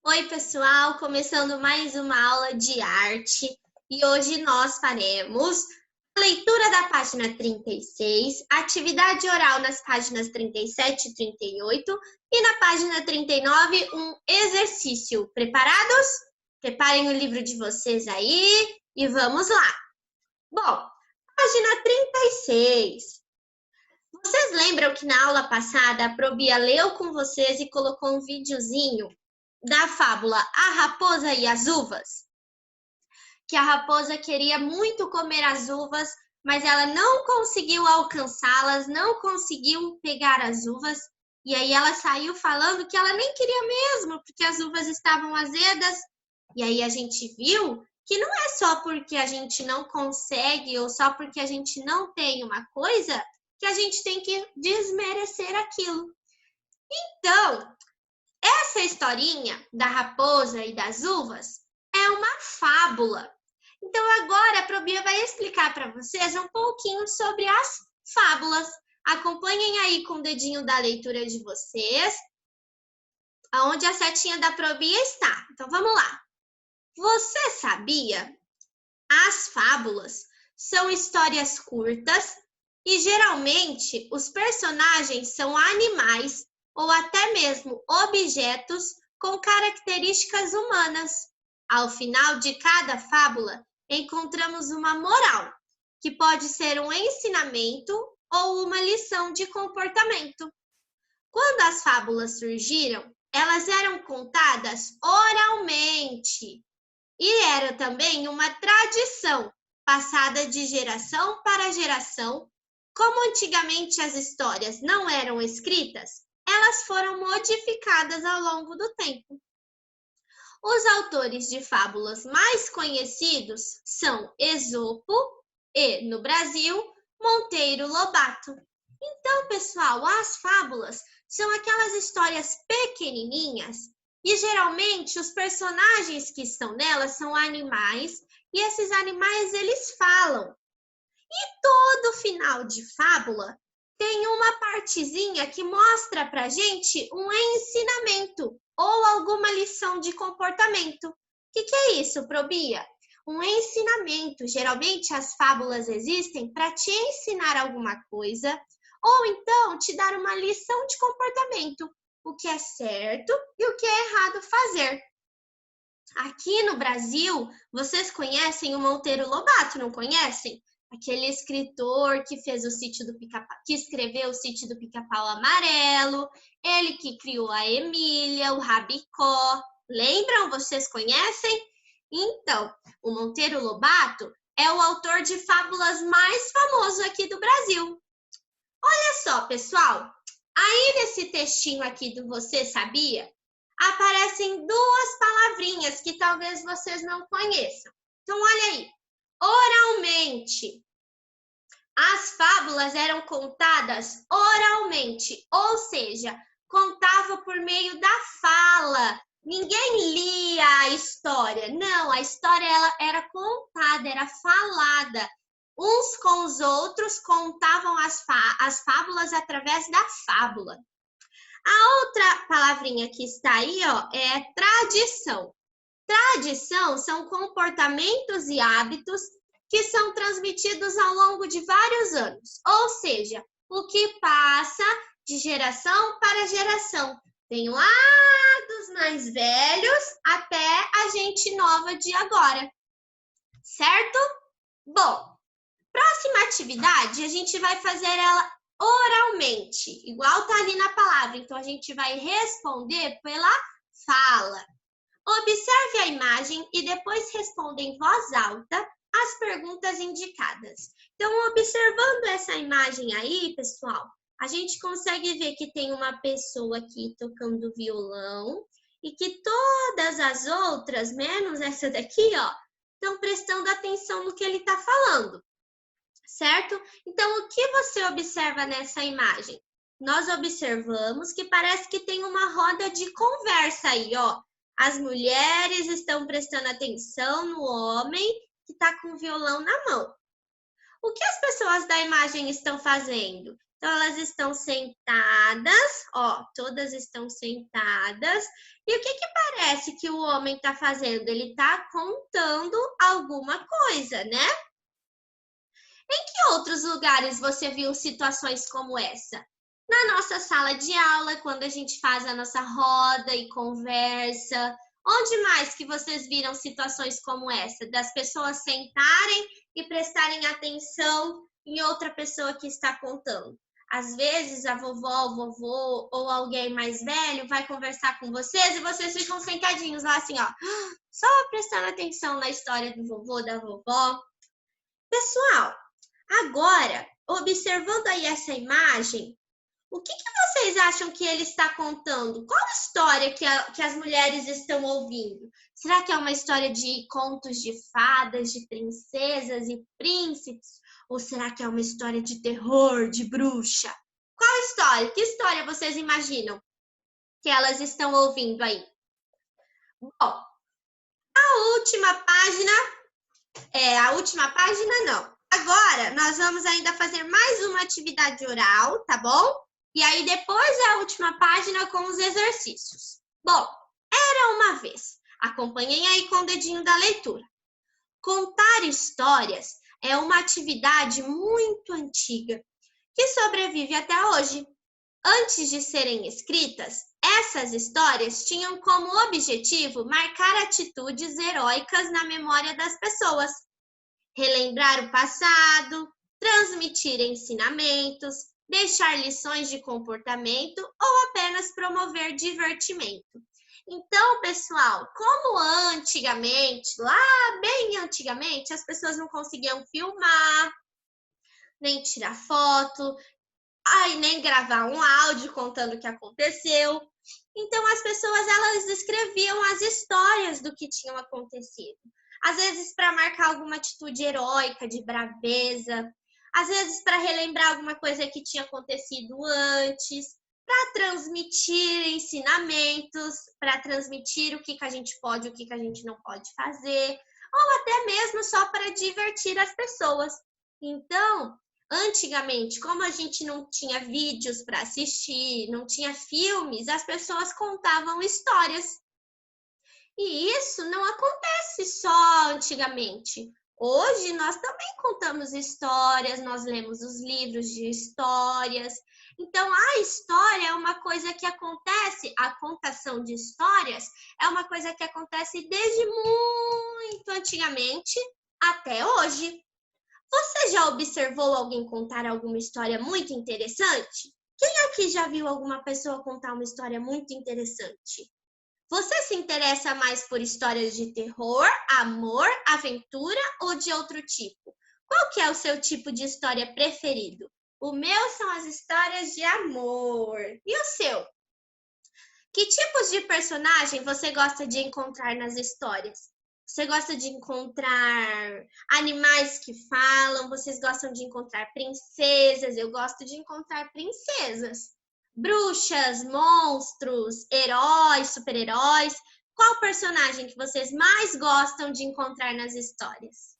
Oi, pessoal! Começando mais uma aula de arte e hoje nós faremos a leitura da página 36, atividade oral nas páginas 37 e 38 e na página 39 um exercício. Preparados? Preparem o livro de vocês aí e vamos lá! Bom, página 36. Vocês lembram que na aula passada a Probia leu com vocês e colocou um videozinho da fábula A Raposa e as Uvas? Que a raposa queria muito comer as uvas, mas ela não conseguiu alcançá-las, não conseguiu pegar as uvas, e aí ela saiu falando que ela nem queria mesmo, porque as uvas estavam azedas. E aí a gente viu que não é só porque a gente não consegue ou só porque a gente não tem uma coisa que a gente tem que desmerecer aquilo. Então, essa historinha da raposa e das uvas é uma fábula. Então, agora a Probia vai explicar para vocês um pouquinho sobre as fábulas. Acompanhem aí com o dedinho da leitura de vocês, aonde a setinha da Probia está. Então, vamos lá. Você sabia? As fábulas são histórias curtas e, geralmente, os personagens são animais ou até mesmo objetos com características humanas. Ao final de cada fábula, encontramos uma moral, que pode ser um ensinamento ou uma lição de comportamento. Quando as fábulas surgiram, elas eram contadas oralmente e era também uma tradição passada de geração para geração. Como antigamente as histórias não eram escritas, elas foram modificadas ao longo do tempo. Os autores de fábulas mais conhecidos são Esopo e, no Brasil, Monteiro Lobato. Então, pessoal, as fábulas são aquelas histórias pequenininhas e, geralmente, os personagens que estão nelas são animais e esses animais, eles falam. E todo final de fábula tem uma partezinha que mostra pra gente um ensinamento ou alguma lição de comportamento. O que é isso, Probia? Um ensinamento. Geralmente as fábulas existem para te ensinar alguma coisa ou então te dar uma lição de comportamento, o que é certo e o que é errado fazer. Aqui no Brasil, vocês conhecem o Monteiro Lobato, não conhecem? Aquele escritor que fez o Sítio do Pica-Pau, que escreveu o Sítio do Pica-Pau Amarelo, ele que criou a Emília, o Rabicó. Lembram? Vocês conhecem? Então, o Monteiro Lobato é o autor de fábulas mais famoso aqui do Brasil. Olha só, pessoal, aí nesse textinho aqui do Você Sabia, aparecem duas palavrinhas que talvez vocês não conheçam. Então, olha aí. Oralmente. As fábulas eram contadas oralmente, ou seja, contava por meio da fala. Ninguém lia a história. Não, a história ela era contada, era falada. Uns com os outros contavam as fábulas através da fábula. A outra palavrinha que está aí, ó, é tradição. Tradição são comportamentos e hábitos que são transmitidos ao longo de vários anos. Ou seja, o que passa de geração para geração. Vem lá dos mais velhos até a gente nova de agora. Certo? Bom, próxima atividade a gente vai fazer ela oralmente, igual tá ali na palavra. Então, a gente vai responder pela fala. Observe a imagem e depois responda em voz alta as perguntas indicadas. Então, observando essa imagem aí, pessoal, a gente consegue ver que tem uma pessoa aqui tocando violão e que todas as outras, menos essa daqui, ó, estão prestando atenção no que ele está falando. Certo? Então, o que você observa nessa imagem? Nós observamos que parece que tem uma roda de conversa aí, ó. As mulheres estão prestando atenção no homem que está com o violão na mão. O que as pessoas da imagem estão fazendo? Então, elas estão sentadas, ó, todas estão sentadas. E o que que parece que o homem está fazendo? Ele está contando alguma coisa, né? Em que outros lugares você viu situações como essa? Na nossa sala de aula, quando a gente faz a nossa roda e conversa. Onde mais que vocês viram situações como essa? Das pessoas sentarem e prestarem atenção em outra pessoa que está contando. Às vezes a vovó, o vovô ou alguém mais velho vai conversar com vocês e vocês ficam sentadinhos lá assim, ó, só prestando atenção na história do vovô, da vovó. Pessoal, agora, observando aí essa imagem, o que que vocês acham que ele está contando? Qual história que as mulheres estão ouvindo? Será que é uma história de contos de fadas, de princesas e príncipes? Ou será que é uma história de terror, de bruxa? Qual história? Que história vocês imaginam que elas estão ouvindo aí? Bom, a última página não. Agora, nós vamos ainda fazer mais uma atividade oral, tá bom? E aí, depois a última página com os exercícios. Bom, era uma vez. Acompanhem aí com o dedinho da leitura. Contar histórias é uma atividade muito antiga, que sobrevive até hoje. Antes de serem escritas, essas histórias tinham como objetivo marcar atitudes heróicas na memória das pessoas, relembrar o passado, transmitir ensinamentos, deixar lições de comportamento ou apenas promover divertimento. Então, pessoal, como antigamente, lá bem antigamente, as pessoas não conseguiam filmar, nem tirar foto, nem gravar um áudio contando o que aconteceu. Então, as pessoas, elas escreviam as histórias do que tinham acontecido. Às vezes, para marcar alguma atitude heróica, de braveza. Às vezes, para relembrar alguma coisa que tinha acontecido antes. Para transmitir ensinamentos, para transmitir o que a gente pode e o que a gente não pode fazer. Ou até mesmo só para divertir as pessoas. Então, antigamente, como a gente não tinha vídeos para assistir, não tinha filmes, as pessoas contavam histórias. E isso não acontece só antigamente. Hoje nós também contamos histórias, nós lemos os livros de histórias. Então, a história é uma coisa que acontece, a contação de histórias é uma coisa que acontece desde muito antigamente até hoje. Você já observou alguém contar alguma história muito interessante? Quem aqui já viu alguma pessoa contar uma história muito interessante? Você se interessa mais por histórias de terror, amor, aventura ou de outro tipo? Qual que é o seu tipo de história preferido? O meu são as histórias de amor. E o seu? Que tipos de personagem você gosta de encontrar nas histórias? Você gosta de encontrar animais que falam? Vocês gostam de encontrar princesas? Eu gosto de encontrar princesas. Bruxas, monstros, heróis, super-heróis. Qual personagem que vocês mais gostam de encontrar nas histórias?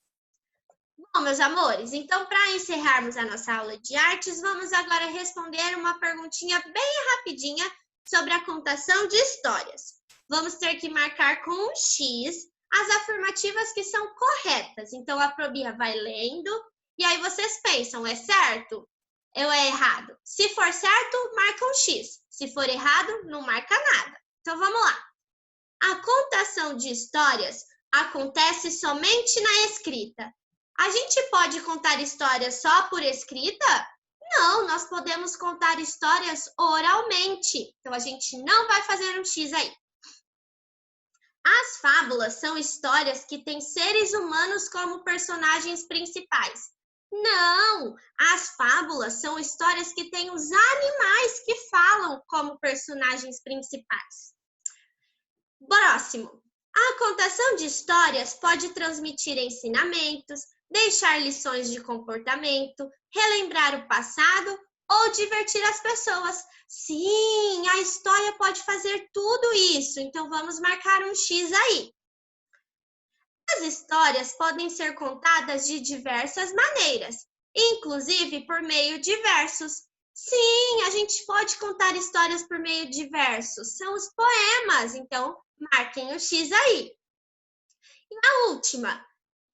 Bom, meus amores, então para encerrarmos a nossa aula de artes, vamos agora responder uma perguntinha bem rapidinha sobre a contação de histórias. Vamos ter que marcar com um X as afirmativas que são corretas. Então, a Probia vai lendo e aí vocês pensam, é certo ou é errado? Se for certo, marca um X. Se for errado, não marca nada. Então, vamos lá. A contação de histórias acontece somente na escrita. A gente pode contar histórias só por escrita? Não, nós podemos contar histórias oralmente. Então, a gente não vai fazer um X aí. As fábulas são histórias que têm seres humanos como personagens principais. Não, as fábulas são histórias que têm os animais que falam como personagens principais. Próximo. A contação de histórias pode transmitir ensinamentos, deixar lições de comportamento, relembrar o passado ou divertir as pessoas. Sim, a história pode fazer tudo isso, então vamos marcar um X aí. As histórias podem ser contadas de diversas maneiras, inclusive por meio de versos. Sim, a gente pode contar histórias por meio de versos. São os poemas, então marquem o X aí. E a última,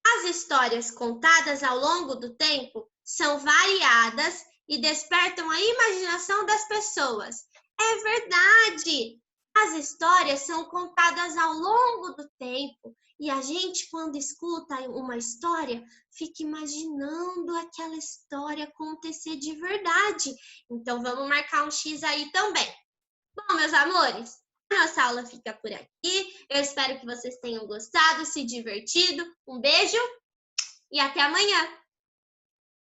as histórias contadas ao longo do tempo são variadas e despertam a imaginação das pessoas. É verdade! As histórias são contadas ao longo do tempo e a gente, quando escuta uma história, fica imaginando aquela história acontecer de verdade. Então, vamos marcar um X aí também. Bom, meus amores, a nossa aula fica por aqui. Eu espero que vocês tenham gostado, se divertido. Um beijo e até amanhã!